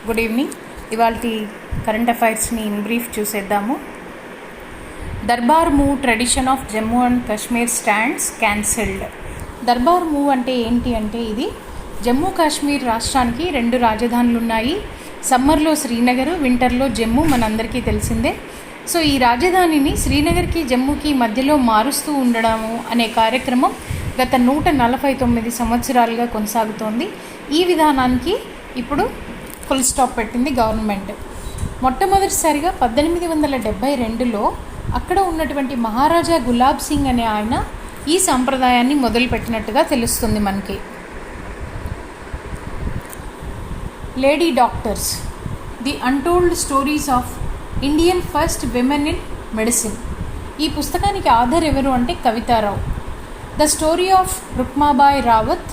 Good evening. ఇవాల్టి current అఫైర్స్ని in brief చూసేద్దాము. Darbar move tradition of Jammu and Kashmir stands cancelled. Darbar move అంటే ఏంటి అంటే, ఇది జమ్మూ కాశ్మీర్ రాష్ట్రానికి 2 రాజధానులు ఉన్నాయి. సమ్మర్లో శ్రీనగర్, వింటర్లో జమ్మూ మనందరికీ తెలిసిందే. సో ఈ రాజధానిని శ్రీనగర్కి జమ్మూకి మధ్యలో మారుస్తూ ఉండడము అనే కార్యక్రమం గత 149 సంవత్సరాలుగా కొనసాగుతోంది. ఈ విధానానికి ఇప్పుడు ఫుల్ స్టాప్ పెట్టింది గవర్నమెంట్. మొట్టమొదటిసారిగా 1872లో అక్కడ ఉన్నటువంటి మహారాజా గులాబ్ సింగ్ అనే ఆయన ఈ సాంప్రదాయాన్ని మొదలుపెట్టినట్టుగా తెలుస్తుంది మనకి. Lady doctors, the untold stories of Indian first women in medicine. ఈ పుస్తకానికి ఆధార్ ఎవరు అంటే Kavitha Rao. The story of Rukmabai Rawat.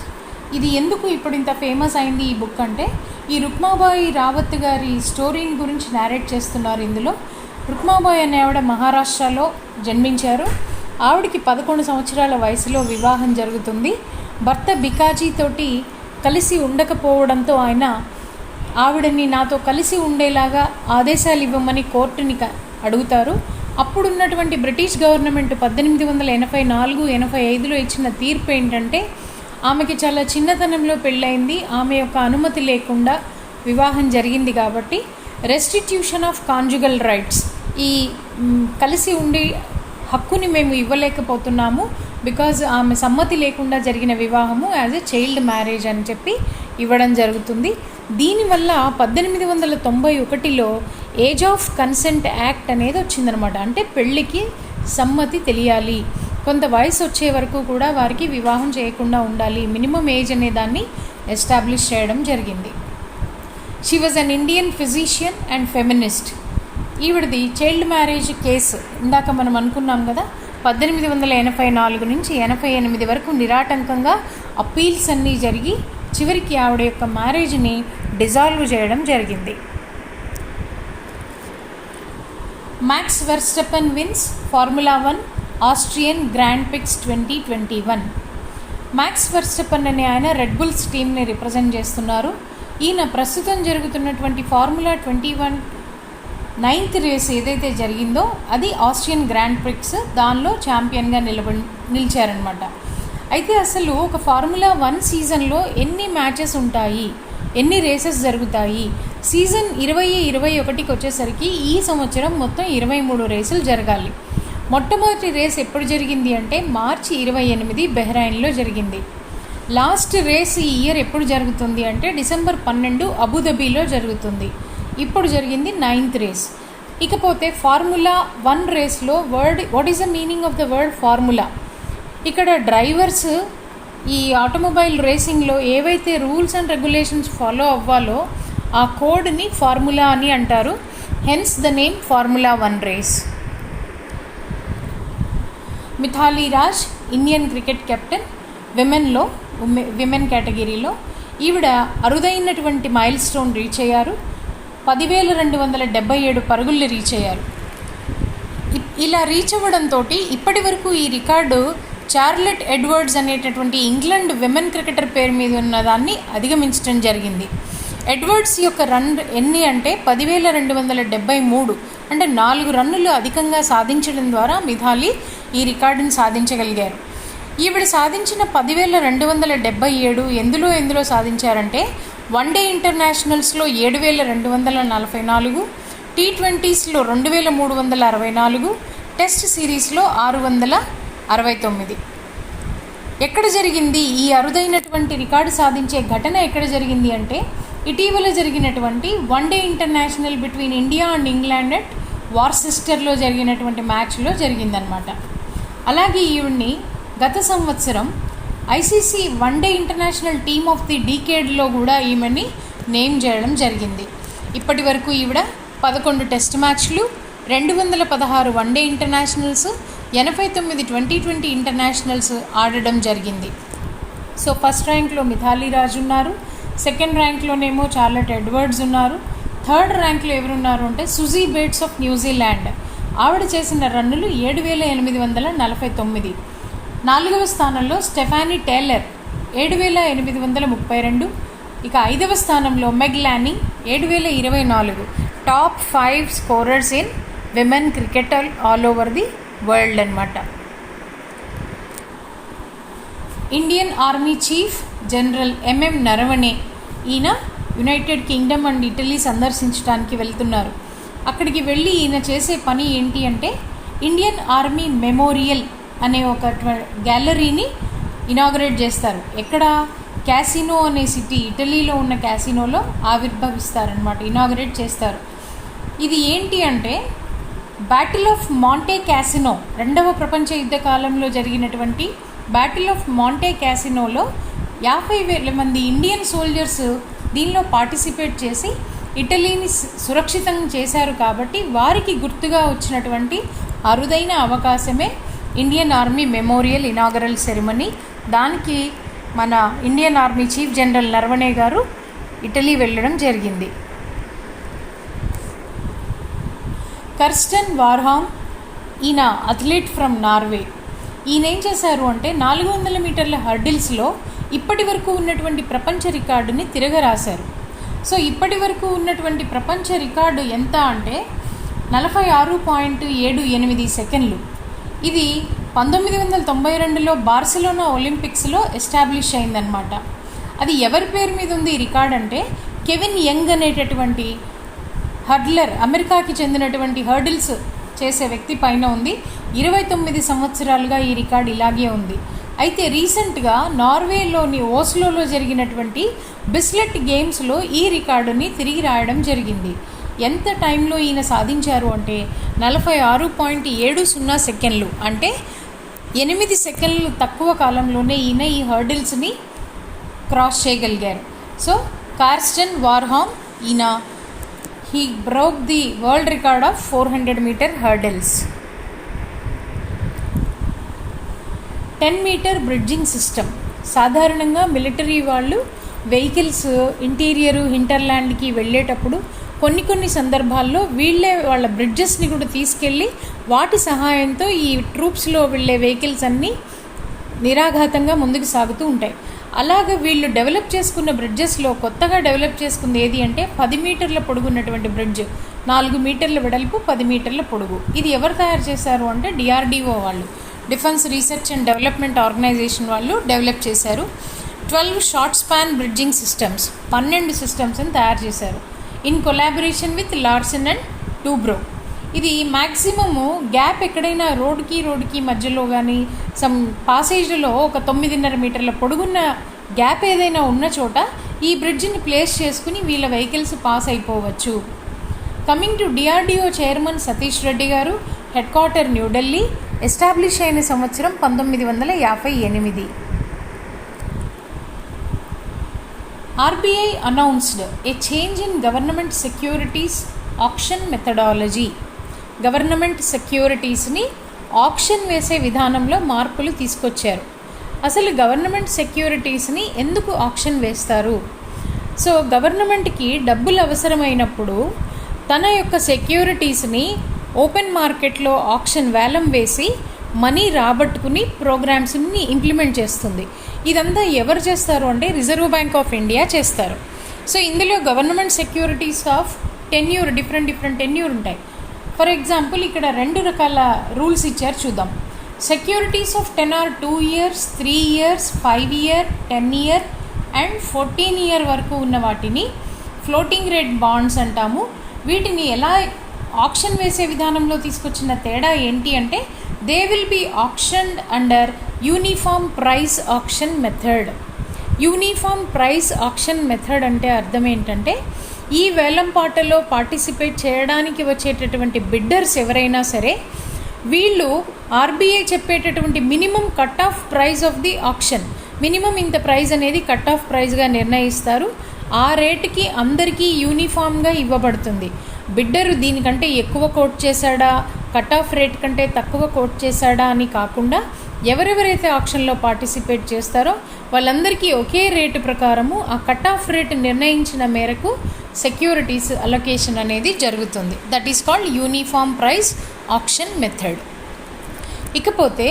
ఇది ఎందుకు ఇప్పుడు ఇంత ఫేమస్ అయింది ఈ బుక్ అంటే, ఈ రుక్మాబాయి రావత్ గారి స్టోరీని గురించి నేరేట్ చేస్తున్నారు ఇందులో. రుక్మాబాయి అనే ఆవిడ మహారాష్ట్రలో జన్మించారు. ఆవిడకి 11 సంవత్సరాల వయసులో వివాహం జరుగుతుంది. భర్త బికాజీతోటి కలిసి ఉండకపోవడంతో ఆయన ఆవిడని నాతో కలిసి ఉండేలాగా ఆదేశాలు ఇవ్వమని కోర్టుని అడుగుతారు. అప్పుడున్నటువంటి బ్రిటిష్ గవర్నమెంట్ 1884-85లో ఇచ్చిన తీర్పు ఏంటంటే, ఆమెకి చాలా చిన్నతనంలో పెళ్ళయింది, ఆమె యొక్క అనుమతి లేకుండా వివాహం జరిగింది కాబట్టి రెస్టిట్యూషన్ ఆఫ్ కాంజుగల్ రైట్స్, ఈ కలిసి ఉండి హక్కుని మేము ఇవ్వలేకపోతున్నాము, బికాజ్ ఆమె సమ్మతి లేకుండా జరిగిన వివాహము యాజ్ ఎ చైల్డ్ మ్యారేజ్ అని చెప్పి ఇవ్వడం జరుగుతుంది. దీనివల్ల 1891లో ఏజ్ ఆఫ్ కన్సెంట్ యాక్ట్ అనేది వచ్చిందనమాట. అంటే పెళ్ళికి సమ్మతి తెలియాలి, కొంత వయసు వచ్చే వరకు కూడా వారికి వివాహం చేయకుండా ఉండాలి, మినిమం ఏజ్ అనే దాన్ని ఎస్టాబ్లిష్ చేయడం జరిగింది. She was an Indian physician and feminist. ఈవిడది చైల్డ్ మ్యారేజ్ కేసు ఇందాక మనం అనుకున్నాం కదా, 1884 నుంచి 88 వరకు నిరాటంకంగా అప్పీల్స్ అన్నీ జరిగి చివరికి ఆవిడ యొక్క మ్యారేజ్ని డిజాల్వ్ చేయడం జరిగింది. Max Verstappen wins Formula 1 Austrian Grand Prix 2021. Max Verstappen అనే ఆయన రెడ్ బుల్స్ టీమ్ని రిప్రజెంట్ చేస్తున్నారు. ఈయన ప్రస్తుతం జరుగుతున్నటువంటి ఫార్ములా 21 9th రేస్ ఏదైతే జరిగిందో అది ఆస్ట్రియన్ గ్రాండ్ ప్రిక్స్, దానిలో ఛాంపియన్గా నిలిచారనమాట. అయితే అసలు ఒక ఫార్ములా 1 సీజన్లో ఎన్ని మ్యాచెస్ ఉంటాయి, ఎన్ని రేసెస్ జరుగుతాయి? సీజన్ 2021కి వచ్చేసరికి ఈ సంవత్సరం మొత్తం 23 రేసులు జరగాలి. మొట్టమొదటి రేస్ ఎప్పుడు జరిగింది అంటే మార్చి 28 బెహ్రైన్లో జరిగింది. లాస్ట్ రేస్ ఈ ఇయర్ ఎప్పుడు జరుగుతుంది అంటే డిసెంబర్ 12 అబుదాబీలో జరుగుతుంది. ఇప్పుడు జరిగింది 9th రేస్. ఇకపోతే ఫార్ములా 1 రేస్లో what is the meaning of the word formula? ఇక్కడ డ్రైవర్స్ ఈ ఆటోమొబైల్ రేసింగ్లో ఏవైతే రూల్స్ అండ్ రెగ్యులేషన్స్ ఫాలో అవ్వాలో ఆ కోడ్ని ఫార్ములా అని అంటారు. Hence the name formula 1 race. Mithali Raj Indian cricket captain, women కేటగిరీలో. ఈవిడ అరుదైనటువంటి మైల్ స్టోన్ రీచ్ అయ్యారు. 10,277 పరుగుల్ని రీచ్ అయ్యారు. ఇలా రీచ్ అవ్వడంతో ఇప్పటి వరకు ఈ రికార్డు చార్లెట్ ఎడ్వర్డ్స్ అనేటటువంటి ఇంగ్లాండ్ విమెన్ క్రికెటర్ పేరు మీద ఉన్న దాన్ని అధిగమించడం జరిగింది. ఎడ్వర్డ్స్ యొక్క రన్ ఎన్ని అంటే 10,273, అంటే 4 రన్నులు అధికంగా సాధించడం ద్వారా మిథాలీ ఈ రికార్డును సాధించగలిగారు. ఈవిడ సాధించిన 10,277 ఎందులో సాధించారంటే, వన్డే ఇంటర్నేషనల్స్లో 7,244, T20స్లో 2,364, టెస్ట్ సిరీస్లో 669. ఎక్కడ జరిగింది ఈ అరుదైనటువంటి రికార్డు సాధించే ఘటన? ఎక్కడ జరిగింది అంటే ఇటీవల జరిగినటువంటి one day international between India and England at వార్సెస్టర్లో జరిగినటువంటి మ్యాచ్లో జరిగిందనమాట. అలాగే ఈవిడ్ని గత సంవత్సరం ICC one day international team of the డీకేడ్లో కూడా ఈమెని నేమ్ చేయడం జరిగింది. ఇప్పటి వరకు ఈవిడ 11 టెస్ట్ మ్యాచ్లు, 216 వన్డే ఇంటర్నేషనల్స్, 89 2020 ఇంటర్నేషనల్స్ ఆడడం జరిగింది. సో ఫస్ట్ ర్యాంక్లో మిథాలీ రాజ్ ఉన్నారు, సెకండ్ ర్యాంక్లోనేమో చార్లెట్ ఎడ్వర్డ్స్ ఉన్నారు, థర్డ్ ర్యాంక్లో ఎవరున్నారు అంటే సుజీ బేట్స్ ఆఫ్ న్యూజిలాండ్. ఆవిడ చేసిన రన్నులు 7,849. 4వ స్థానంలో స్టెఫానీ టేలర్ 7,832. ఇక 5వ స్థానంలో Meg Lanning 2024 top 5 scorers in women cricket all over the world అనమాట. Indian Army chief General MM Naravane ఈయన యునైటెడ్ కింగ్డమ్ అండ్ ఇటలీ సందర్శించడానికి వెళ్తున్నారు. అక్కడికి వెళ్ళి ఈయన చేసే పని ఏంటి అంటే ఇండియన్ ఆర్మీ మెమోరియల్ అనే ఒక గ్యాలరీని ఇనాగరేట్ చేస్తారు. ఎక్కడ? క్యాసినో అనే సిటీ, ఇటలీలో ఉన్న క్యాసినోలో ఆవిర్భవిస్తారనమాట, ఇనాగరేట్ చేస్తారు. ఇది ఏంటి అంటే బ్యాటిల్ ఆఫ్ మాంటే క్యాసినో, రెండవ ప్రపంచ యుద్ధ కాలంలో జరిగినటువంటి బ్యాటిల్ ఆఫ్ మాంటే క్యాసినోలో 50,000 మంది ఇండియన్ సోల్జర్స్ దీనిలో పార్టిసిపేట్ చేసి ఇటలీని సురక్షితం చేశారు. కాబట్టి వారికి గుర్తుగా వచ్చినటువంటి అరుదైన అవకాశమే Indian army memorial inaugural ceremony. దానికి మన Indian Army chief general Naravane గారు ఇటలీ వెళ్ళడం జరిగింది. కర్స్టన్ వార్హామ్ ఈయన అథ్లీట్ ఫ్రమ్ నార్వే. ఈయన ఏం చేశారు అంటే 400 మీటర్ల హర్డిల్స్లో ఇప్పటి వరకు ఉన్నటువంటి ప్రపంచ రికార్డుని తిరగరాశారు. సో ఇప్పటి వరకు ఉన్నటువంటి ప్రపంచ రికార్డు ఎంత అంటే 46.78 సెకండ్లు. ఇది 1992లో బార్సిలోనా ఒలింపిక్స్లో ఎస్టాబ్లిష్ అయిందనమాట. అది ఎవరి పేరు మీద ఉంది ఈ రికార్డ్ అంటే కెవిన్ యంగ్ అనేటటువంటి హర్డ్లర్, అమెరికాకి చెందినటువంటి హర్డిల్స్ చేసే వ్యక్తి పైన ఉంది. 29 సంవత్సరాలుగా ఈ రికార్డు ఇలాగే ఉంది. అయితే రీసెంట్గా నార్వేలోని ఓస్లోలో జరిగినటువంటి బిస్లెట్ గేమ్స్లో ఈ రికార్డుని తిరిగి రాయడం జరిగింది. ఎంత టైంలో ఈయన సాధించారు అంటే 46.70 సెకండ్లు, అంటే 8 సెకండ్లు తక్కువ కాలంలోనే ఈయన ఈ హర్డిల్స్ని క్రాస్ చేయగలిగారు. సో కార్స్టన్ వార్హామ్ ఈయన he broke the world record of 400 meter hurdles. 10 meter bridging system. సాధారణంగా మిలిటరీ వాళ్ళు వెహికల్స్ ఇంటీరియరు హింటర్లాండ్కి వెళ్ళేటప్పుడు కొన్ని సందర్భాల్లో వీళ్ళే వాళ్ళ బ్రిడ్జెస్ని కూడా తీసుకెళ్ళి వాటి సహాయంతో ఈ ట్రూప్స్లో వెళ్ళే వెహికల్స్ అన్నీ నిరాఘాతంగా ముందుకు సాగుతూ ఉంటాయి. అలాగే వీళ్ళు డెవలప్ చేసుకున్న బ్రిడ్జెస్లో కొత్తగా డెవలప్ చేసుకుంది ఏది అంటే 10 మీటర్ల పొడుగు ఉన్నటువంటి బ్రిడ్జ్, 4 మీటర్ల వెడల్పు, 10 మీటర్ల పొడుగు. ఇది ఎవరు తయారు చేశారు అంటే డిఆర్డిఓ వాళ్ళు, defence research and development organisation వాళ్ళు డెవలప్ చేశారు. 12 షార్ట్ స్పాన్ బ్రిడ్జింగ్ సిస్టమ్స్, 12 సిస్టమ్స్ని తయారు చేశారు in collaboration with Larsen and Toubro. ఇది మ్యాక్సిమము గ్యాప్ ఎక్కడైనా రోడ్కి మధ్యలో కానీ సమ్ పాసేజ్లలో ఒక 9.5 మీటర్ల పొడుగున్న గ్యాప్ ఏదైనా ఉన్న చోట ఈ బ్రిడ్జిని ప్లేస్ చేసుకుని వీళ్ళ వెహికల్స్ పాస్ అయిపోవచ్చు. Coming to DRDO chairman Satish Reddy గారు, హెడ్ క్వార్టర్ న్యూఢిల్లీ, ఎస్టాబ్లిష్ అయిన సంవత్సరం 1958. RBI announced a change in government securities auction methodology. Government సెక్యూరిటీస్ని ఆప్షన్ వేసే విధానంలో మార్పులు తీసుకొచ్చారు. అసలు గవర్నమెంట్ సెక్యూరిటీస్ని ఎందుకు ఆప్షన్ వేస్తారు? సో గవర్నమెంట్కి డబ్బులు అవసరమైనప్పుడు తన యొక్క సెక్యూరిటీస్ని ఓపెన్ మార్కెట్లో ఆప్షన్ వేలం వేసి మనీ రాబట్టుకుని ప్రోగ్రామ్స్ని ఇంప్లిమెంట్ చేస్తుంది. ఇదంతా ఎవరు చేస్తారు అంటే రిజర్వ్ బ్యాంక్ ఆఫ్ ఇండియా చేస్తారు. సో ఇందులో government securities of tenure, different tenure ఉంటాయి. ఫర్ ఎగ్జాంపుల్ ఇక్కడ 2 రకాల రూల్స్ ఇచ్చారు, చూద్దాం. Securities of 10 or 2 years, 3 years, 5 year, 10 year and 14 year వరకు ఉన్న వాటిని ఫ్లోటింగ్ రేట్ బాండ్స్ అంటాము. వీటిని ఎలా ఆప్షన్ వేసే విధానంలో తీసుకొచ్చిన తేడా ఏంటి అంటే they will be auctioned under uniform price auction method. Uniform price auction method అంటే అర్థం ఏంటంటే ఈ వేలంపాటలో పార్టిసిపేట్ చేయడానికి వచ్చేటటువంటి బిడ్డర్స్ ఎవరైనా సరే వీళ్ళు ఆర్బీఐ చెప్పేటటువంటి minimum cut off price of the option, minimum ఇంత ప్రైస్ అనేది కట్ ఆఫ్ ప్రైస్గా నిర్ణయిస్తారు. ఆ రేటుకి అందరికీ యూనిఫామ్గా ఇవ్వబడుతుంది. బిడ్డరు దీనికంటే ఎక్కువ కోట్ చేశాడా, కట్ ఆఫ్ రేట్ కంటే తక్కువ కోట్ చేశాడా అని కాకుండా ఎవరెవరైతే ఆప్షన్లో పార్టిసిపేట్ చేస్తారో వాళ్ళందరికీ ఒకే రేటు ప్రకారము ఆ కట్ ఆఫ్ రేటు నిర్ణయించిన మేరకు సెక్యూరిటీస్ అలొకేషన్ అనేది జరుగుతుంది. That is called uniform price auction method. ఇకపోతే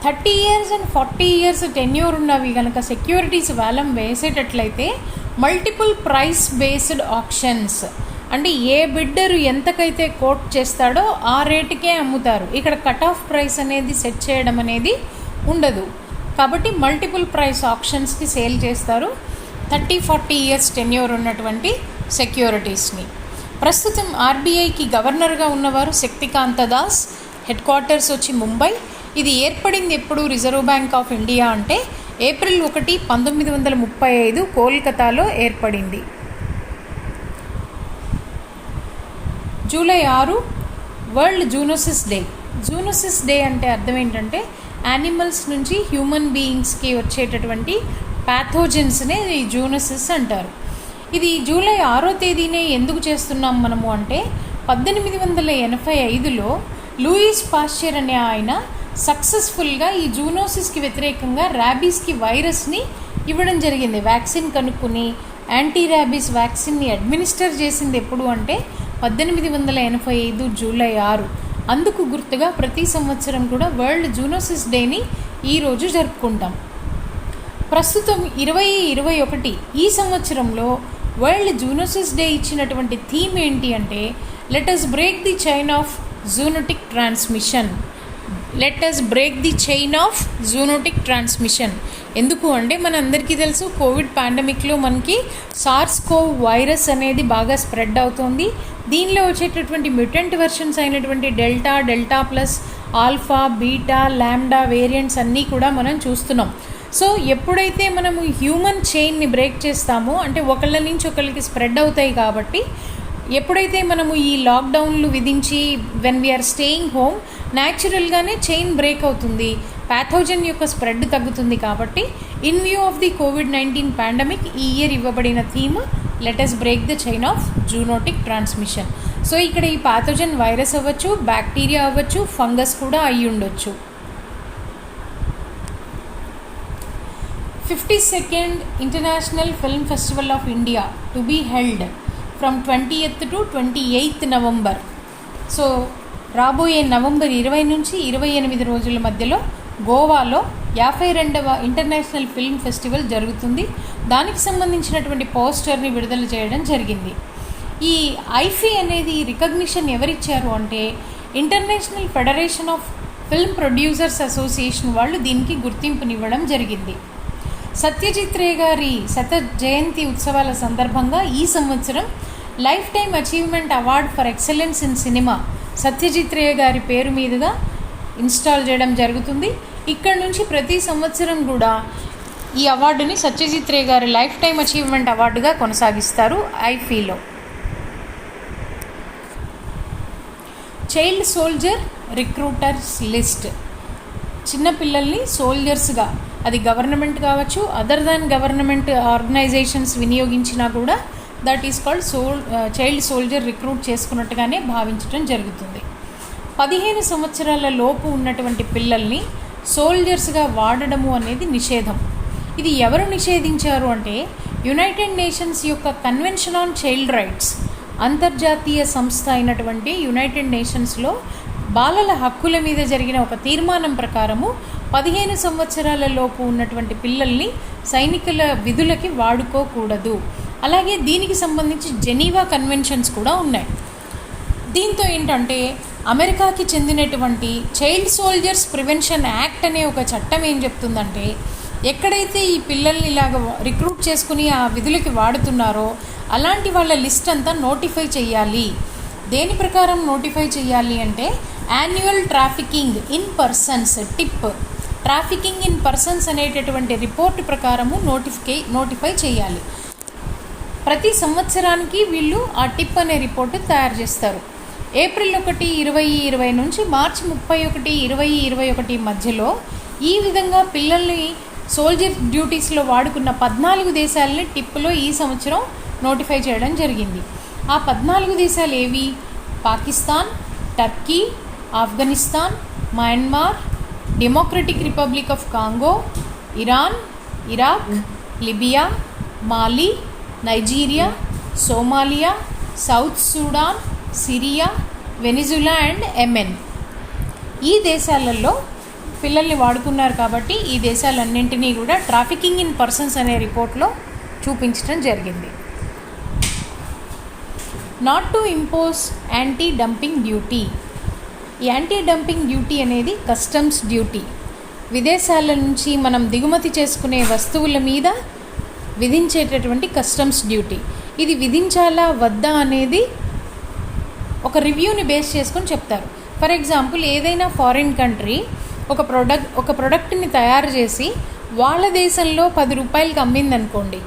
30 years and 40 years టెన్యూర్ ఉన్నవి కనుక సెక్యూరిటీస్ వేలం వేసేటట్లయితే మల్టిపుల్ ప్రైస్ బేస్డ్ ఆప్షన్స్ అంటే ఏ బిడ్డరు ఎంతకైతే కోట్ చేస్తాడో ఆ రేటుకే అమ్ముతారు. ఇక్కడ కట్ ఆఫ్ ప్రైస్ అనేది సెట్ చేయడం అనేది ఉండదు. కాబట్టి మల్టిపుల్ ప్రైస్ ఆప్షన్స్కి సేల్ చేస్తారు 30-40 ఇయర్స్ టెన్యూర్ ఉన్నటువంటి సెక్యూరిటీస్ని. ప్రస్తుతం ఆర్బీఐకి గవర్నర్గా ఉన్నవారు శక్తికాంత దాస్. హెడ్ క్వార్టర్స్ వచ్చి ముంబై. ఇది ఏర్పడింది ఎప్పుడు రిజర్వ్ బ్యాంక్ ఆఫ్ ఇండియా అంటే ఏప్రిల్ 1, 1935 కోల్కతాలో ఏర్పడింది. July 6 world zoonoses day. Zoonosis day అంటే అర్థం ఏంటంటే యానిమల్స్ నుంచి హ్యూమన్ బీయింగ్స్కి వచ్చేటటువంటి ప్యాథోజన్స్నే ఈ జూనోసిస్ అంటారు. ఇది జూలై 6వ తేదీనే ఎందుకు చేస్తున్నాం మనము అంటే 1885లో లూయిస్ పాస్చర్ అనే ఆయన సక్సెస్ఫుల్గా ఈ జూనోసిస్కి వ్యతిరేకంగా ర్యాబీస్కి వైరస్ని ఇవ్వడం జరిగింది. వ్యాక్సిన్ కనుక్కుని యాంటీ ర్యాబీస్ వ్యాక్సిన్ని అడ్మినిస్టర్ చేసింది ఎప్పుడు అంటే 1885 జూలై 6. అందుకు గుర్తుగా ప్రతి సంవత్సరం కూడా వరల్డ్ జూనోసిస్ డేని ఈరోజు జరుపుకుంటాం. ప్రస్తుతం 2021 ఈ సంవత్సరంలో వరల్డ్ జూనోసిస్ డే ఇచ్చినటువంటి థీమ్ ఏంటి అంటే let us break the chain of zoonotic transmission. Let us break the chain of zoonotic transmission. ఎందుకు అంటే మనందరికీ తెలుసు కోవిడ్ పాండమిక్లో మనకి సార్స్-కోవ్ వైరస్ అనేది బాగా స్ప్రెడ్ అవుతుంది. దీనిలో వచ్చేటటువంటి మ్యూటెంట్ వెర్షన్స్ అయినటువంటి delta plus, alpha, beta, lambda variants అన్నీ కూడా మనం చూస్తున్నాం. సో ఎప్పుడైతే మనము హ్యూమన్ చైన్ని బ్రేక్ చేస్తామో అంటే ఒకళ్ళ నుంచి ఒకళ్ళకి స్ప్రెడ్ అవుతాయి. కాబట్టి ఎప్పుడైతే మనము ఈ లాక్డౌన్లు విధించి వెన్ వీఆర్ స్టేయింగ్ హోమ్ న్యాచురల్గానే చైన్ బ్రేక్ అవుతుంది, ప్యాథోజన్ యొక్క స్ప్రెడ్ తగ్గుతుంది. కాబట్టి ఇన్ వ్యూ ఆఫ్ ది కోవిడ్-19 పాండమిక్ ఈ ఇయర్ ఇవ్వబడిన theme let us break the chain of zoonotic transmission. So ఇక్కడ ఈ ప్యాథోజన్ వైరస్ అవ్వచ్చు, బ్యాక్టీరియా అవ్వచ్చు, ఫంగస్ కూడా అయి ఉండొచ్చు. 52nd international film festival of India to be held from 20th to 28th November. So రాబోయే నవంబర్ 20 నుంచి 28 రోజుల మధ్యలో గోవాలో 52వ ఇంటర్నేషనల్ ఫిల్మ్ ఫెస్టివల్ జరుగుతుంది. దానికి సంబంధించినటువంటి పోస్టర్ని విడుదల చేయడం జరిగింది. ఈ ఐఫీ అనేది రికగ్నిషన్ ఎవరిచ్చారు అంటే international federation of film producers association వాళ్ళు దీనికి గుర్తింపునివ్వడం జరిగింది. సత్యజిత్ రే గారి శత జయంతి ఉత్సవాల సందర్భంగా ఈ సంవత్సరం life time achievement award for excellence in cinema Satyajit Ray గారి పేరు మీదుగా ఇన్స్టాల్ చేయడం జరుగుతుంది. ఇక్కడ నుంచి ప్రతి సంవత్సరం కూడా ఈ అవార్డుని సత్యజిత్ రే గారి లైఫ్ టైమ్ అచీవ్మెంట్ అవార్డుగా కొనసాగిస్తారు ఐఫీలో. Child soldier recruiters list. చిన్నపిల్లల్ని సోల్జర్స్గా, అది గవర్నమెంట్ కావచ్చు, అదర్ దాన్ గవర్నమెంట్ ఆర్గనైజేషన్స్ వినియోగించినా కూడా that is called child soldier recruit చేసుకున్నట్టుగానే భావించడం జరుగుతుంది. 15 సంవత్సరాల లోపు ఉన్నటువంటి పిల్లల్ని సోల్జర్స్గా వాడడము అనేది నిషేధం. ఇది ఎవరు నిషేధించారు అంటే యునైటెడ్ నేషన్స్ యొక్క కన్వెన్షన్ ఆన్ చైల్డ్ రైట్స్, అంతర్జాతీయ సంస్థ అయినటువంటి యునైటెడ్ నేషన్స్లో బాలల హక్కుల మీద జరిగిన ఒక తీర్మానం ప్రకారము 15 సంవత్సరాల లోపు ఉన్నటువంటి పిల్లల్ని సైనికుల విధులకి వాడుకోకూడదు. అలాగే దీనికి సంబంధించి జెనీవా కన్వెన్షన్స్ కూడా ఉన్నాయి. దీంతో ఏంటంటే అమెరికాకి చెందినటువంటి చైల్డ్ సోల్జర్స్ ప్రివెన్షన్ యాక్ట్ అనే ఒక చట్టం ఏం చెప్తుందంటే ఎక్కడైతే ఈ పిల్లల్ని ఇలాగ రిక్రూట్ చేసుకుని ఆ విధులకి వాడుతున్నారో అలాంటి వాళ్ళ లిస్ట్ అంతా నోటిఫై చేయాలి. దేని ప్రకారం నోటిఫై చేయాలి అంటే annual trafficking in persons tip, trafficking in persons అనేటటువంటి రిపోర్ట్ ప్రకారము నోటిఫై చేయాలి. ప్రతి సంవత్సరానికి వీళ్ళు ఆ టిప్ అనే రిపోర్టు తయారు చేస్తారు. ఏప్రిల్ 1, 2020 నుంచి మార్చి 31, 2021 మధ్యలో ఈ విధంగా పిల్లల్ని సోల్జర్ డ్యూటీస్లో వాడుకున్న 14 దేశాలని టిప్లో ఈ సంవత్సరం నోటిఫై చేయడం జరిగింది. ఆ 14 దేశాలు ఏవి? Pakistan, Turkey, Afghanistan, Myanmar, democratic republic of Congo, Iran, Iraq, Libya, Mali, Nigeria, Somalia, south Sudan, Syria, Venezuela and Yemen. ఈ దేశాలలో పిల్లల్ని వాడుకున్నారు. కాబట్టి ఈ దేశాలన్నింటినీ కూడా ట్రాఫికింగ్ ఇన్ పర్సన్స్ అనే రిపోర్ట్లో చూపించడం జరిగింది. Not to impose anti dumping duty. Anti dumping duty అనేది కస్టమ్స్ డ్యూటీ. విదేశాల నుంచి మనం దిగుమతి చేసుకునే వస్తువుల మీద విధించేటటువంటి కస్టమ్స్ డ్యూటీ. ఇది విధించాలా వద్దా అనేది ఒక రివ్యూని బేస్ చేసుకొని చెప్తారు. ఫర్ ఎగ్జాంపుల్, ఏదైనా ఫారిన్ కంట్రీ ఒక ప్రోడక్ట్ని తయారు చేసి వాళ్ళ దేశంలో 10 రూపాయలకి అమ్మిందనుకోండి,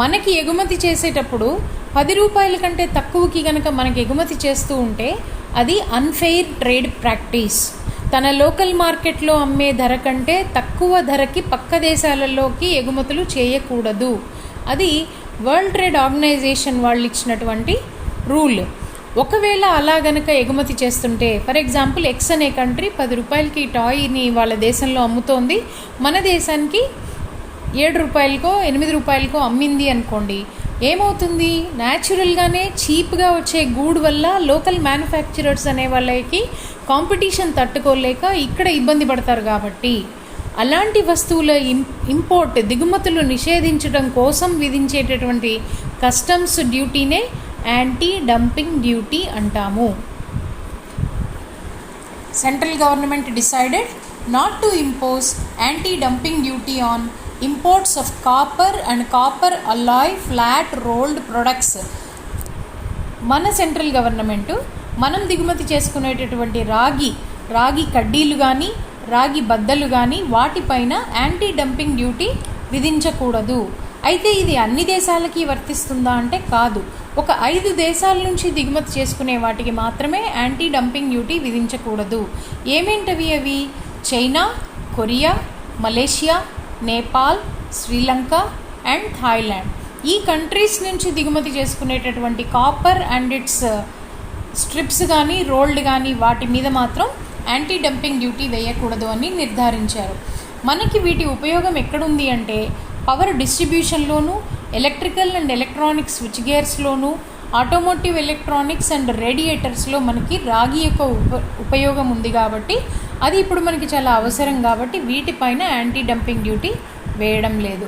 మనకి ఎగుమతి చేసేటప్పుడు 10 రూపాయల కంటే తక్కువకి కనుక మనకి ఎగుమతి చేస్తూ ఉంటే అది అన్ఫెయిర్ ట్రేడ్ ప్రాక్టీస్. తన లోకల్ మార్కెట్లో అమ్మే ధర కంటే తక్కువ ధరకి పక్క దేశాలలోకి ఎగుమతులు చేయకూడదు. అది వరల్డ్ ట్రేడ్ ఆర్గనైజేషన్ వాళ్ళు ఇచ్చినటువంటి రూల్. ఒకవేళ అలా గనక ఎగుమతి చేస్తుంటే, ఫర్ ఎగ్జాంపుల్ ఎక్స్ అనే కంట్రీ 10 రూపాయలకి టాయ్ని వాళ్ళ దేశంలో అమ్ముతోంది, మన దేశానికి 7 రూపాయలకో 8 రూపాయలకో అమ్మింది అనుకోండి, ఏమవుతుంది? న్యాచురల్గానే చీప్గా వచ్చే గూడ్ వల్ల లోకల్ మ్యానుఫ్యాక్చరర్స్ అనే వాళ్ళకి కాంపిటీషన్ తట్టుకోలేక ఇక్కడ ఇబ్బంది పడతారు. కాబట్టి అలాంటి వస్తువుల ఇంపోర్ట్ దిగుమతులు నిషేధించడం కోసం విధించేటటువంటి కస్టమ్స్ డ్యూటీనే యాంటీ డంపింగ్ డ్యూటీ అంటాము. Central government decided not to impose anti dumping duty on imports of copper and copper alloy flat rolled products. మన సెంట్రల్ గవర్నమెంటు మనం దిగుమతి చేసుకునేటటువంటి రాగి కడ్డీలు కానీ రాగి బద్దలు కానీ వాటిపైన యాంటీ డంపింగ్ డ్యూటీ విధించకూడదు. అయితే ఇది అన్ని దేశాలకి వర్తిస్తుందా అంటే కాదు. ఒక 5 దేశాల నుంచి దిగుమతి చేసుకునే వాటికి మాత్రమే యాంటీ డంపింగ్ డ్యూటీ విధించకూడదు. ఏమేంటవి అవి? China, Korea, Malaysia, Nepal, Sri Lanka and Thailand. ఈ కంట్రీస్ నుంచి దిగుమతి చేసుకునేటటువంటి కాపర్ అండ్ ఇట్స్ స్ట్రిప్స్ కానీ రోల్డ్ కానీ వాటి మీద మాత్రం యాంటీ డంపింగ్ డ్యూటీ వేయకూడదు అని నిర్ధారించారు. మనకి వీటి ఉపయోగం ఎక్కడుంది అంటే పవర్ డిస్ట్రిబ్యూషన్లోను, ఎలక్ట్రికల్ అండ్ ఎలక్ట్రానిక్స్ స్విచ్ గేర్స్లోను, ఆటోమోటివ్ ఎలక్ట్రానిక్స్ అండ్ రేడియేటర్స్లో మనకి రాగి యొక్క ఉపయోగం ఉంది. కాబట్టి అది ఇప్పుడు మనకి చాలా అవసరం. కాబట్టి వీటిపైన యాంటీ డంపింగ్ డ్యూటీ వేయడం లేదు.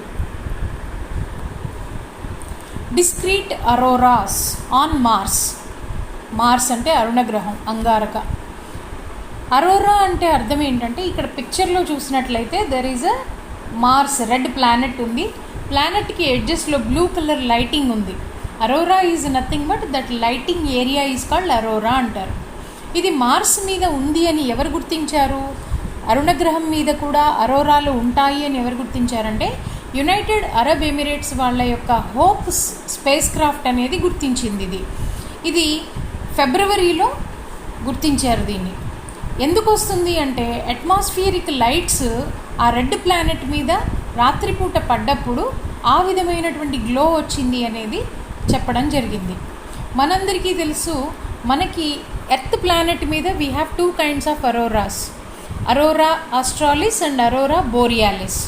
Discrete auroras on Mars. Mars అంటే అరుణగ్రహం, అంగారక. అరోరా అంటే అర్థం ఏంటంటే, ఇక్కడ పిక్చర్లో చూసినట్లయితే there is a Mars, red planet ఉంది. ప్లానెట్కి ఎడ్జెస్లో బ్లూ కలర్ లైటింగ్ ఉంది. Aurora is nothing but that lighting area is called aurora అంటారు. ఇది మార్స్ మీద ఉంది అని ఎవరు గుర్తించారు? అరుణగ్రహం మీద కూడా అరోరాలు ఉంటాయి అని ఎవరు గుర్తించారంటే యునైటెడ్ అరబ్ ఎమిరేట్స్ వాళ్ళ యొక్క హోప్ స్పేస్ క్రాఫ్ట్ అనేది గుర్తించింది. ఇది ఫిబ్రవరిలో గుర్తించారు. దీన్ని ఎందుకు వస్తుంది అంటే అట్మాస్ఫియరిక్ లైట్స్ ఆ రెడ్ ప్లానెట్ మీద రాత్రిపూట పడ్డప్పుడు ఆ విధమైనటువంటి గ్లో వచ్చింది అనేది చెప్పడం జరిగింది. మనందరికీ తెలుసు, మనకి ఎర్త్ ప్లానెట్ మీద we have 2 kinds of auroras, aurora australis and aurora borealis.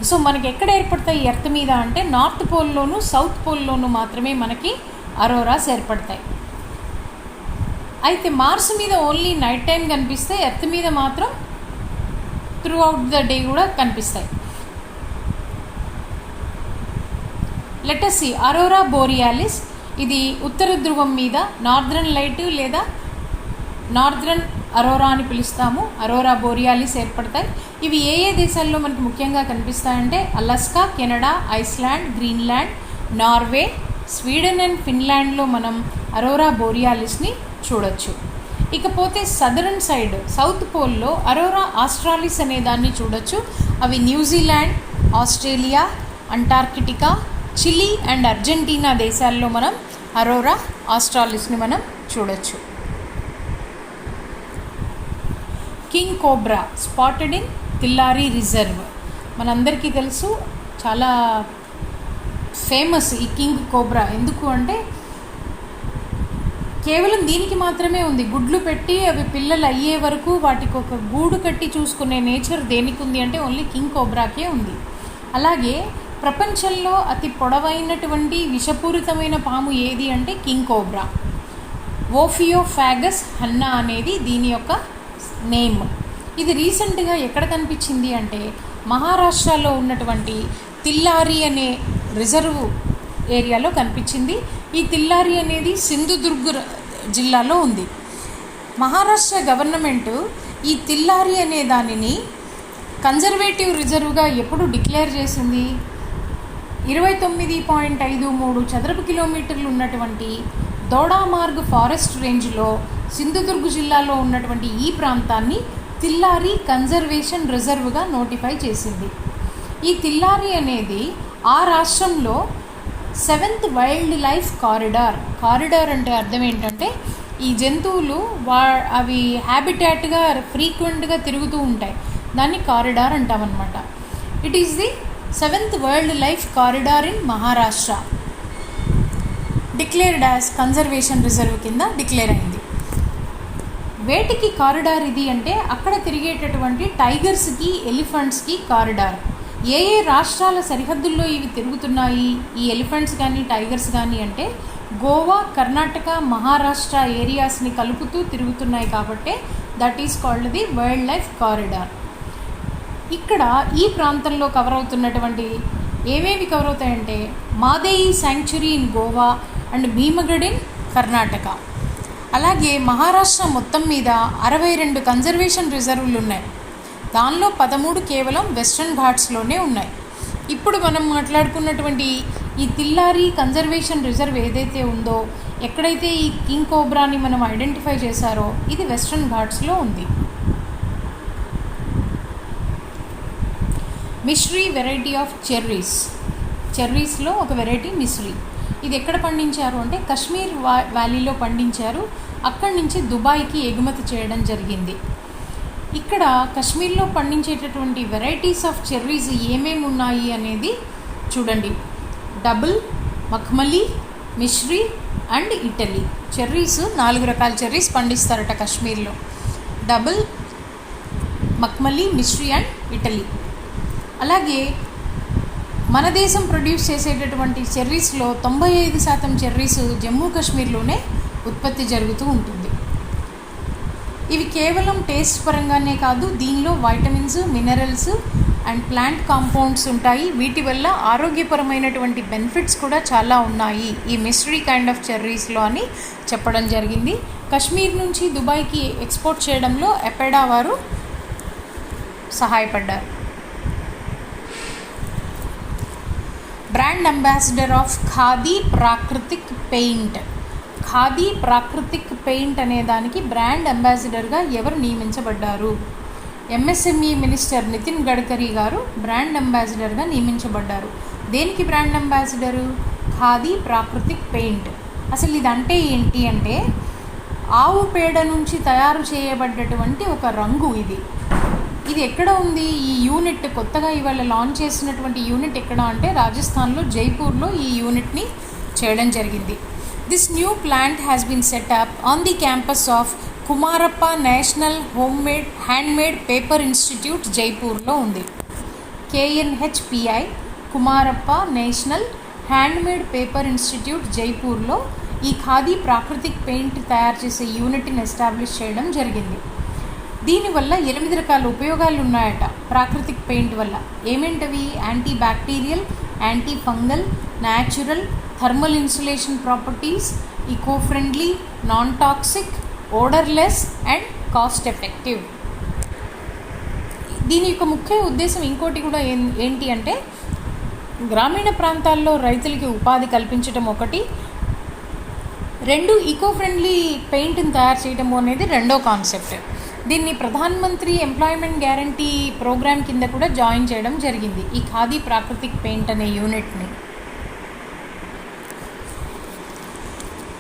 So మనకి ఎక్కడ ఏర్పడతాయి ఎర్త్ మీద అంటే నార్త్ పోల్లోను సౌత్ పోల్లోను మాత్రమే మనకి అరోరాస్ ఏర్పడతాయి. అయితే మార్స్ మీద ఓన్లీ నైట్ టైం కనిపిస్తే ఎర్త్ మీద మాత్రం త్రూ అవుట్ ద డే కూడా కనిపిస్తాయి. Let us see aurora borealis. ఇది ఉత్తర ధ్రువం మీద నార్దర్న్ లైట్ లేదా నార్దర్న్ అరోరా అని పిలుస్తాము. అరోరా బోరియాలిస్ ఏర్పడతాయి. ఇవి ఏ ఏ దేశాల్లో మనకు ముఖ్యంగా కనిపిస్తాయంటే Alaska, Canada, Iceland, Greenland, Norway, Sweden and ఫిన్లాండ్లో మనం అరోరా బోరియాలిస్ని చూడొచ్చు. ఇకపోతే సదరన్ సైడ్ సౌత్ పోల్లో అరోరా ఆస్ట్రాలిస్ అనే దాన్ని చూడొచ్చు. అవి New Zealand, Australia, Antarctica, Chile and Argentina దేశాల్లో మనం అరోరా ఆస్ట్రాలిస్ని మనం చూడొచ్చు. King cobra spotted in Tillari reserve. మనందరికీ తెలుసు, చాలా ఫేమస్ ఈ కింగ్ కోబ్రా. ఎందుకు అంటే కేవలం దీనికి మాత్రమే ఉంది. గుడ్లు పెట్టి అవి పిల్లలు అయ్యే వరకు వాటికి ఒక గూడు కట్టి చూసుకునే నేచర్ దేనికి ఉంది అంటే ఓన్లీ కింగ్ కోబ్రాకే ఉంది. అలాగే ప్రపంచంలో అతి పొడవైనటువంటి విషపూరితమైన పాము ఏది అంటే కింగ్ కోబ్రా. ఓఫియోఫాగస్ హన్నా అనేది దీని యొక్క నేమ్. ఇది రీసెంట్గా ఎక్కడ కనిపించింది అంటే మహారాష్ట్రలో ఉన్నటువంటి తిల్లారి అనే రిజర్వ్ ఏరియాలో కనిపించింది. ఈ తిల్లారి అనేది సింధుదుర్గ్ జిల్లాలో ఉంది. మహారాష్ట్ర గవర్నమెంటు ఈ తిల్లారి అనే దానిని కన్జర్వేటివ్ రిజర్వ్గా ఎప్పుడు డిక్లేర్ చేసింది? 29.53 చదరపు కిలోమీటర్లు ఉన్నటువంటి దోడామార్గ్ ఫారెస్ట్ రేంజ్లో సింధుదుర్గ్ జిల్లాలో ఉన్నటువంటి ఈ ప్రాంతాన్ని తిల్లారి కన్జర్వేషన్ రిజర్వ్గా నోటిఫై చేసింది. ఈ తిల్లారి అనేది ఆ రాష్ట్రంలో 7th వైల్డ్ లైఫ్ కారిడార్ అంటే అర్థం ఏంటంటే ఈ జంతువులు అవి హ్యాబిటాట్గా ఫ్రీక్వెంట్గా తిరుగుతూ ఉంటాయి, దాన్ని కారిడార్ అంటామన్నమాట. It is the 7th wild life corridor in Maharashtra, declared as conservation reserve కింద డిక్లేర్ అయింది. వేటికి కారిడార్ ఇది అంటే అక్కడ తిరిగేటటువంటి టైగర్స్కి, ఎలిఫెంట్స్కి కారిడార్. ఏ ఏ రాష్ట్రాల సరిహద్దుల్లో ఇవి తిరుగుతున్నాయి ఈ ఎలిఫెంట్స్ కానీ టైగర్స్ కానీ అంటే గోవా, కర్ణాటక, మహారాష్ట్ర ఏరియాస్ని కలుపుతూ తిరుగుతున్నాయి కాబట్టి that is called the wild life corridor. ఇక్కడ ఈ ప్రాంతంలో కవర్ అవుతున్నటువంటి ఏవేవి కవర్ అవుతాయంటే Mhadei sanctuary in Goa and Bhimgad in Karnataka. అలాగే మహారాష్ట్ర మొత్తం మీద 62 కన్జర్వేషన్ రిజర్వులు ఉన్నాయి. దానిలో 13 కేవలం వెస్ట్రన్ ఘాట్స్లోనే ఉన్నాయి. ఇప్పుడు మనం మాట్లాడుకున్నటువంటి ఈ తిల్లారి కన్జర్వేషన్ రిజర్వ్ ఏదైతే ఉందో, ఎక్కడైతే ఈ కింగ్ కోబ్రాని మనం ఐడెంటిఫై చేశారో ఇది వెస్ట్రన్ ఘాట్స్లో ఉంది. మిశ్రీ వెరైటీ ఆఫ్ చెర్రీస్లో ఒక వెరైటీ మిశ్రీ. ఇది ఎక్కడ పండించారు అంటే కశ్మీర్ వ్యాలీలో పండించారు. అక్కడి నుంచి దుబాయ్కి ఎగుమతి చేయడం జరిగింది. ఇక్కడ కశ్మీర్లో పండించేటటువంటి వెరైటీస్ ఆఫ్ చెర్రీస్ ఏమేమి ఉన్నాయి అనేది చూడండి. Double, Makhmali, Mishri and Italy. Cherries 4 రకాల చెర్రీస్ పండిస్తారట కశ్మీర్లో. Double, Makhmali, Mishri and Italy. అలాగే మన దేశం ప్రొడ్యూస్ చేసేటటువంటి చెర్రీస్లో 95% చెర్రీస్ జమ్మూ కాశ్మీర్లోనే ఉత్పత్తి జరుగుతూ ఉంటుంది. ఇవి కేవలం టేస్ట్ పరంగానే కాదు, దీనిలో vitamins, minerals and plant compounds ఉంటాయి. వీటి వల్ల ఆరోగ్యపరమైనటువంటి బెనిఫిట్స్ కూడా చాలా ఉన్నాయి ఈ మిశ్రీ కైండ్ ఆఫ్ చెర్రీస్లో అని చెప్పడం జరిగింది. కశ్మీర్ నుంచి దుబాయ్కి ఎక్స్పోర్ట్ చేయడంలో ఎపెడా వారు సహాయపడ్డారు. Brand ambassador of Khadi Prakritik paint అనే దానికి బ్రాండ్ అంబాసిడర్గా ఎవరు నియమించబడ్డారు? ఎంఎస్ఎంఈ మినిస్టర్ నితిన్ గడ్కరీ గారు బ్రాండ్ అంబాసిడర్గా నియమించబడ్డారు. దేనికి brand ambassador? Khadi Prakritik paint. అసలు ఇది అంటే ఏంటి అంటే ఆవు పేడ నుంచి తయారు చేయబడ్డటువంటి ఒక రంగు ఇది ఎక్కడ ఉంది? ఈ యూనిట్ కొత్తగా ఇవాళ లాంచ్ చేసినటువంటి యూనిట్ ఎక్కడ అంటే రాజస్థాన్లో జైపూర్లో ఈ యూనిట్ని చేయడం జరిగింది. This new plant has been set up on the campus of Kumarappa national handmade paper institute జైపూర్లో ఉంది. KNHPI Kumarappa national handmade paper institute జైపూర్లో ఈ ఖాదీ ప్రాకృతిక్ పెయింట్ తయారు చేసే యూనిట్ని ఎస్టాబ్లిష్ చేయడం జరిగింది. దీనివల్ల 8 రకాల ఉపయోగాలు ఉన్నాయట ప్రాకృతిక్ పెయింట్ వల్ల. ఏమేంటవి? Anti bacterial, anti fungal, natural, thermal insulation properties, eco friendly, non toxic, odourless and cost effective. దీని యొక్క ముఖ్య ఉద్దేశం ఇంకోటి కూడా ఏంటి అంటే గ్రామీణ ప్రాంతాల్లో రైతులకి ఉపాధి కల్పించడం ఒకటి, 2 ఈకో ఫ్రెండ్లీ పెయింట్ని తయారు చేయడం అనేది రెండో కాన్సెప్ట్. దీన్ని Pradhan Mantri employment guarantee program కింద కూడా జాయిన్ చేయడం జరిగింది ఈ ఖాదీ ప్రాకృతిక్ పెయింట్ అనే యూనిట్ని.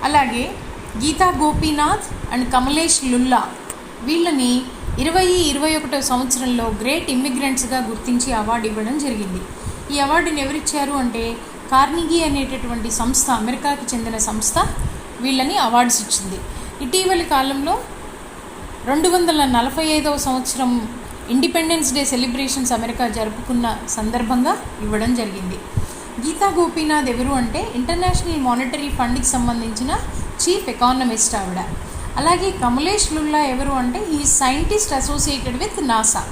అలాగే గీతా గోపీనాథ్ అండ్ కమలేష్ లుల్లా వీళ్ళని 2021 సంవత్సరంలో గ్రేట్ ఇమ్మిగ్రెంట్స్గా గుర్తించి అవార్డు ఇవ్వడం జరిగింది. ఈ అవార్డుని ఎవరిచ్చారు అంటే కార్నిగీ అనేటటువంటి సంస్థ, అమెరికాకి చెందిన సంస్థ వీళ్ళని అవార్డ్స్ ఇచ్చింది. ఇటీవలి కాలంలో 245వ సంవత్సరం ఇండిపెండెన్స్ డే సెలబ్రేషన్స్ అమెరికా జరుపుకున్న సందర్భంగా ఇవ్వడం జరిగింది. గీతా గోపీనాథ్ ఎవరు అంటే ఇంటర్నేషనల్ మానిటరీ ఫండ్కి సంబంధించిన చీఫ్ ఎకానమిస్ట్ ఆవిడ. అలాగే కమలేష్ లుల్లా ఎవరు అంటే ఈ సైంటిస్ట్ అసోసియేటెడ్ విత్ నాసా.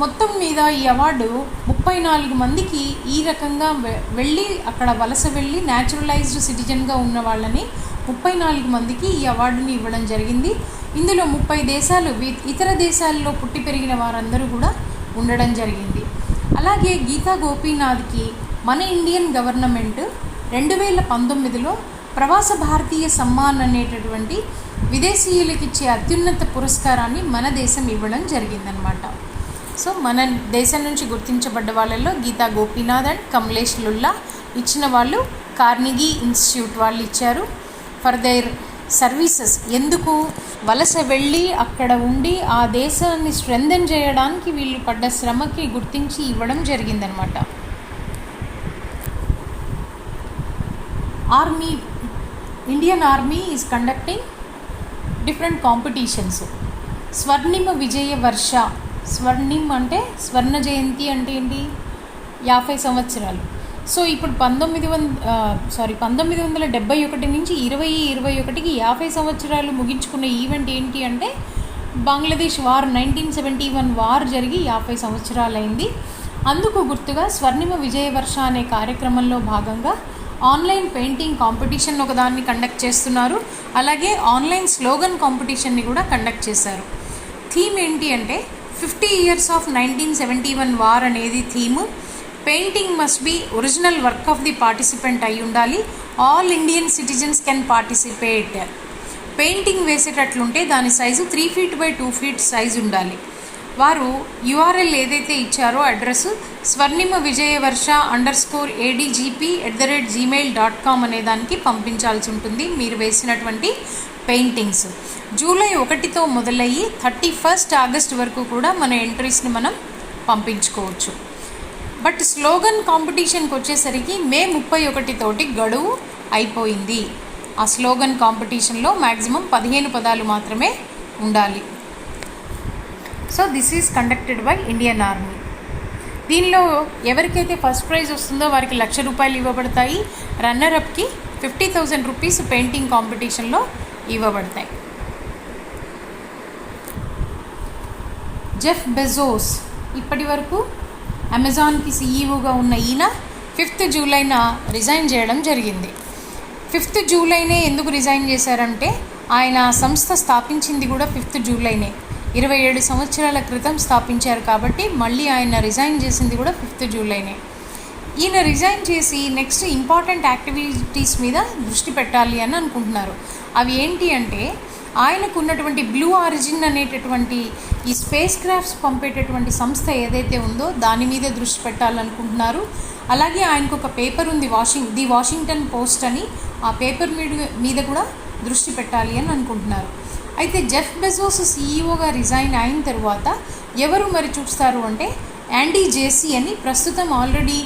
మొత్తం మీద ఈ అవార్డు 34 మందికి ఈ రకంగా వెళ్ళి అక్కడ వలస వెళ్ళి న్యాచురలైజ్డ్ సిటిజన్గా ఉన్న వాళ్ళని 34 మందికి ఈ అవార్డుని ఇవ్వడం జరిగింది. ఇందులో 30 దేశాలు, ఇతర దేశాల్లో పుట్టి పెరిగిన వారందరూ కూడా ఉండడం జరిగింది. అలాగే గీతా గోపీనాథ్కి మన ఇండియన్ గవర్నమెంట్ 2019లో ప్రవాస భారతీయ సమ్మాన్ అనేటటువంటి విదేశీయులకు ఇచ్చే అత్యున్నత పురస్కారాన్ని మన దేశం ఇవ్వడం జరిగిందనమాట. సో మన దేశం నుంచి గుర్తించబడ్డ వాళ్ళల్లో గీతా గోపీనాథ్ అండ్ కమలేష్ లుల్లా ఇచ్చిన వాళ్ళు కార్నిగీ ఇన్స్టిట్యూట్ వాళ్ళు ఇచ్చారు ఫర్ దేర్ సర్వీసెస్. ఎందుకు? వలస వెళ్ళి అక్కడ ఉండి ఆ దేశాన్ని స్ట్రెంథెన్ చేయడానికి వీళ్ళు పడ్డ శ్రమకి గుర్తించి ఇవ్వడం జరిగిందనమాట. Army, Indian army is conducting different competitions. Swarnim Vijay Varsh, Swarnim అంటే స్వర్ణ జయంతి అంటే ఏంటి? 50 సంవత్సరాలు. సో ఇప్పుడు 1971 నుంచి 2021కి 50 సంవత్సరాలు ముగించుకున్న ఈవెంట్ ఏంటి అంటే బంగ్లాదేశ్ వార్ 1971 వార్ జరిగి 50 సంవత్సరాలైంది. అందుకు గుర్తుగా స్వర్ణిమ విజయవర్ష అనే కార్యక్రమంలో భాగంగా ఆన్లైన్ పెయింటింగ్ కాంపిటీషన్ ఒకదాన్ని కండక్ట్ చేస్తున్నారు. అలాగే ఆన్లైన్ స్లోగన్ కాంపిటీషన్ని కూడా కండక్ట్ చేశారు. థీమ్ ఏంటి అంటే 50 years ఆఫ్ 1971 వార్ అనేది theme. Painting must be original work of the participant అయి ఉండాలి. All Indian citizens can participate. Painting వేసేటట్లుంటే దాని size 3 feet by 2 feet size ఉండాలి. వారు URL ఏదైతే ఇచ్చారో అడ్రస్ స్వర్ణిమ విజయవర్ష _ADGP@gmail.com అనే దానికి పంపించాల్సి ఉంటుంది మీరు వేసినటువంటి పెయింటింగ్స్. జూలై 1తో మొదలయ్యి 31 ఆగస్ట్ వరకు కూడా మన ఎంట్రీస్ని మనం పంపించుకోవచ్చు. బట్ స్లోగన్ కాంపిటీషన్కి వచ్చేసరికి మే 31 తోటి గడువు అయిపోయింది. ఆ స్లోగన్ కాంపిటీషన్లో మ్యాక్సిమం 15 పదాలు మాత్రమే ఉండాలి. So this is conducted by Indian army. దీనిలో ఎవరికైతే ఫస్ట్ ప్రైజ్ వస్తుందో వారికి ₹1,00,000 ఇవ్వబడతాయి. రన్నర్అప్కి 50,000 రూపీస్ పెయింటింగ్ కాంపిటీషన్లో ఇవ్వబడతాయి. జెఫ్ బెజోస్ ఇప్పటి వరకు అమెజాన్కి CEOగా ఉన్న ఈయన 5th జూలైన రిజైన్ చేయడం జరిగింది. 5th జూలైనే ఎందుకు రిజైన్ చేశారంటే ఆయన సంస్థ స్థాపించింది కూడా 5th జూలైనే, 27 సంవత్సరాల క్రితం స్థాపించారు కాబట్టి మళ్ళీ ఆయన రిజైన్ చేసింది కూడా 5th జూలైనే. ఈయన రిజైన్ చేసి నెక్స్ట్ ఇంపార్టెంట్ యాక్టివిటీస్ మీద దృష్టి పెట్టాలి అని అనుకుంటున్నారు. అవి ఏంటి అంటే ఆయనకు ఉన్నటువంటి బ్లూ ఆరిజిన్ అనేటటువంటి ఈ స్పేస్ క్రాఫ్ట్స్ పంపేటటువంటి సంస్థ ఏదైతే ఉందో దాని మీద దృష్టి పెట్టాలనుకుంటున్నారు. అలాగే ఆయనకు ఒక పేపర్ ఉంది ది వాషింగ్టన్ పోస్ట్ అని, ఆ పేపర్ మీద కూడా దృష్టి పెట్టాలి అని అనుకుంటున్నారు. అయితే జెఫ్ బెజోస్ CEOగా రిజైన్ అయిన తర్వాత ఎవరు మరి చూస్తారు అంటే యాండీ జేసీ అని, ప్రస్తుతం ఆల్రెడీ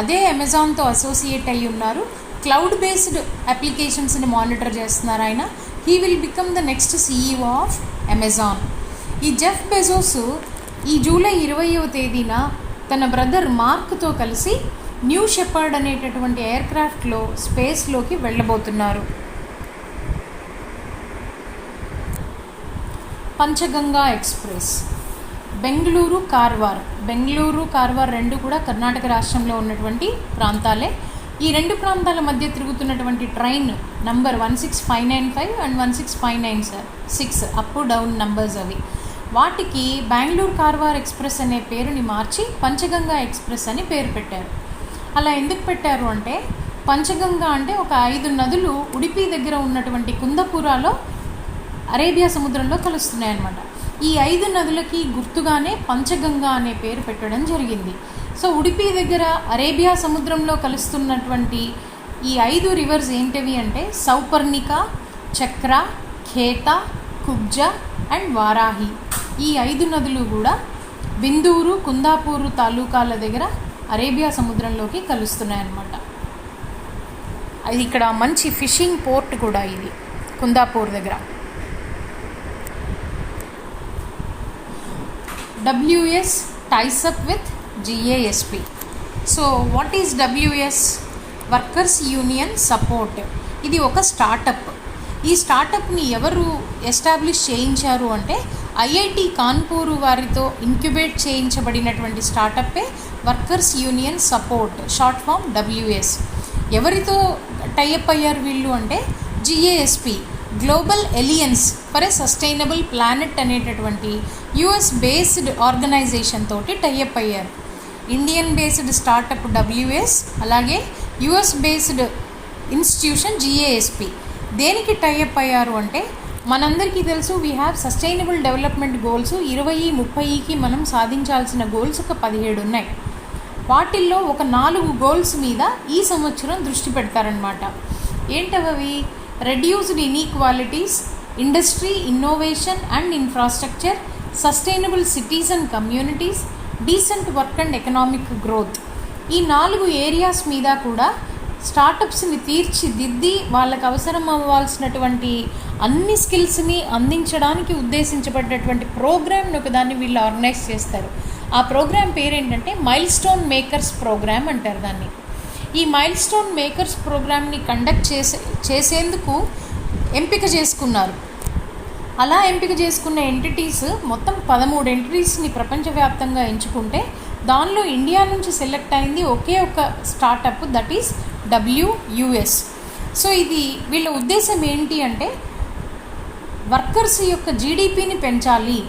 అదే అమెజాన్తో అసోసియేట్ అయ్యి ఉన్నారు. క్లౌడ్ బేస్డ్ అప్లికేషన్స్ని మానిటర్ చేస్తున్నారు ఆయన. He will become the next CEO of Amazon. ఈ జెఫ్ బెజోస్ ఈ జూలై 20వ తేదీన తన బ్రదర్ మార్క్తో కలిసి న్యూ షెపర్డ్ అనేటటువంటి ఎయిర్క్రాఫ్ట్లో స్పేస్లోకి వెళ్ళబోతున్నారు. పంచగంగా ఎక్స్ప్రెస్ బెంగళూరు కార్వార్ రెండు కూడా కర్ణాటక రాష్ట్రంలో ఉన్నటువంటి ప్రాంతాలే. ఈ రెండు ప్రాంతాల మధ్య తిరుగుతున్నటువంటి train number 16595 and 16596 up down numbers అవి. వాటికి బెంగళూరు కార్వార్ ఎక్స్ప్రెస్ అనే పేరుని మార్చి పంచగంగా ఎక్స్ప్రెస్ అని పేరు పెట్టారు. అలా ఎందుకు పెట్టారు అంటే పంచగంగా అంటే ఒక 5 నదులు ఉడిపి దగ్గర ఉన్నటువంటి కుందపురాలో అరేబియా సముద్రంలో కలుస్తున్నాయన్నమాట. ఈ 5 నదులకి గుర్తుగానే పంచగంగా అనే పేరు పెట్టడం జరిగింది. సో ఉడిపి దగ్గర అరేబియా సముద్రంలో కలుస్తున్నటువంటి ఈ 5 రివర్స్ ఏంటివి అంటే సౌపర్ణిక, చక్ర, ఖేత, కుబ్జ అండ్ వారాహి. ఈ 5 నదులు కూడా బిందూరు, కుందాపూరు తాలూకాల దగ్గర అరేబియా సముద్రంలోకి కలుస్తున్నాయన్నమాట. అది ఇక్కడ మంచి ఫిషింగ్ పోర్ట్ కూడా ఇది కుందాపూర్ దగ్గర. WS ties up with GASP. So what is WS? Workers union support. ఇది ఒక స్టార్టప్. ఈ స్టార్టప్ని ఎవరు ఎస్టాబ్లిష్ చేయించారు అంటే ఐఐటి కాన్పూర్ వారితో ఇంక్యుబేట్ చేయించబడినటువంటి స్టార్టప్పే workers union support, short form WS. ఎవరితో టైఅప్ అయ్యారు వీళ్ళు అంటే GASP, global alliance for a sustainable planet అనేటటువంటి US బేస్డ్ ఆర్గనైజేషన్ తోటి టైఅప్ అయ్యారు. ఇండియన్ బేస్డ్ స్టార్టప్ WS, అలాగే US బేస్డ్ ఇన్స్టిట్యూషన్ GASP. దేనికి టైఅప్ అయ్యారు అంటే మనందరికీ తెలుసు we have sustainable development goals 2030కి మనం సాధించాల్సిన గోల్స్ ఒక 17 ఉన్నాయి. వాటిల్లో ఒక 4 గోల్స్ మీద ఈ సంవత్సరం దృష్టి పెడతారనమాట. ఏంటవి? Reduced inequalities, industry, innovation and infrastructure, sustainable cities and communities, decent work and economic growth. ఈ 4 ఏరియాస్ మీద కూడా స్టార్టప్స్ని తీర్చిదిద్ది వాళ్ళకు అవసరం అవ్వాల్సినటువంటి అన్ని స్కిల్స్ని అందించడానికి ఉద్దేశించబడ్డటువంటి ప్రోగ్రామ్ని ఒకదాన్ని వీళ్ళు ఆర్గనైజ్ చేస్తారు. ఆ ప్రోగ్రామ్ పేరేంటంటే మైల్ స్టోన్ మేకర్స్ ప్రోగ్రామ్ అంటారు దాన్ని. ఈ మైల్ స్టోన్ మేకర్స్ ప్రోగ్రామ్ని కండక్ట్ చేసేందుకు ఎంపిక చేసుకున్నారు. అలా ఎంపిక చేసుకున్న ఎంటిటీస్ మొత్తం 13 ఎంటిటీస్ని ప్రపంచవ్యాప్తంగా ఎంచుకుంటే దానిలో ఇండియా నుంచి సెలెక్ట్ అయింది ఒకే ఒక startup, that is WUS. So ఇది వీళ్ళ ఉద్దేశం ఏంటి అంటే వర్కర్స్ యొక్క GDPని పెంచాలి,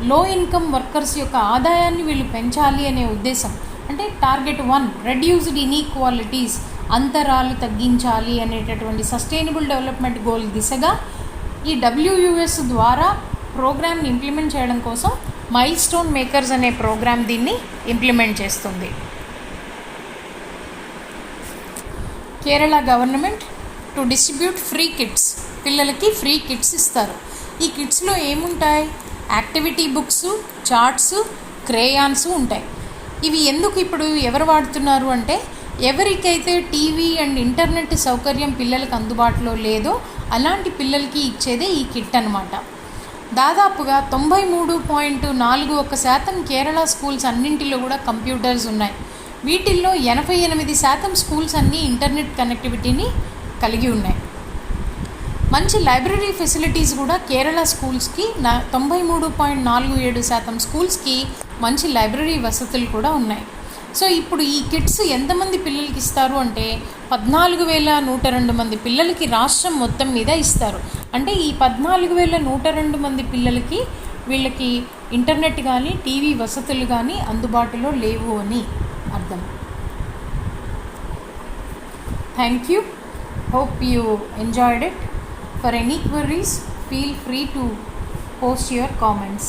లో ఇన్కమ్ వర్కర్స్ యొక్క ఆదాయాన్ని వీళ్ళు పెంచాలి అనే ఉద్దేశం. అంటే టార్గెట్ 1 రెడ్యూస్డ్ ఇన్ఈక్వాలిటీస్, అంతరాలు తగ్గించాలి అనేటటువంటి సస్టైనబుల్ డెవలప్మెంట్ గోల్ దిశగా ఈ WUS ద్వారా ప్రోగ్రామ్ని ఇంప్లిమెంట్ చేయడం కోసం మైల్ స్టోన్ మేకర్స్ అనే ప్రోగ్రామ్ దీన్ని ఇంప్లిమెంట్ చేస్తుంది. Kerala government to distribute free kits, పిల్లలకి ఫ్రీ కిట్స్ ఇస్తారు. ఈ కిట్స్లో ఏముంటాయి? యాక్టివిటీ బుక్స్, చార్ట్స్, క్రేయాన్స్ ఉంటాయి. ఇవి ఎందుకు ఇప్పుడు ఎవరు వాడుతున్నారు అంటే ఎవరికైతే టీవీ అండ్ ఇంటర్నెట్ సౌకర్యం పిల్లలకు అందుబాటులో లేదో అలాంటి పిల్లలకి ఇచ్చేదే ఈ కిట్ అనమాట. దాదాపుగా 93.41% కేరళ స్కూల్స్ అన్నింటిలో కూడా కంప్యూటర్స్ ఉన్నాయి. వీటిల్లో 88% స్కూల్స్ అన్నీ ఇంటర్నెట్ కనెక్టివిటీని కలిగి ఉన్నాయి. మంచి లైబ్రరీ ఫెసిలిటీస్ కూడా కేరళ స్కూల్స్కి 93.47% స్కూల్స్కి మంచి లైబ్రరీ వసతులు కూడా ఉన్నాయి. సో ఇప్పుడు ఈ కిట్స్ ఎంతమంది పిల్లలకి ఇస్తారు అంటే 14,102 మంది పిల్లలకి రాష్ట్రం మొత్తం మీద ఇస్తారు. అంటే ఈ 14,102 మంది పిల్లలకి వీళ్ళకి ఇంటర్నెట్ కానీ టీవీ వసతులు కానీ అందుబాటులో లేవు అని అర్థం. Thank you. Hope you enjoyed it. For any queries, feel free to post your comments.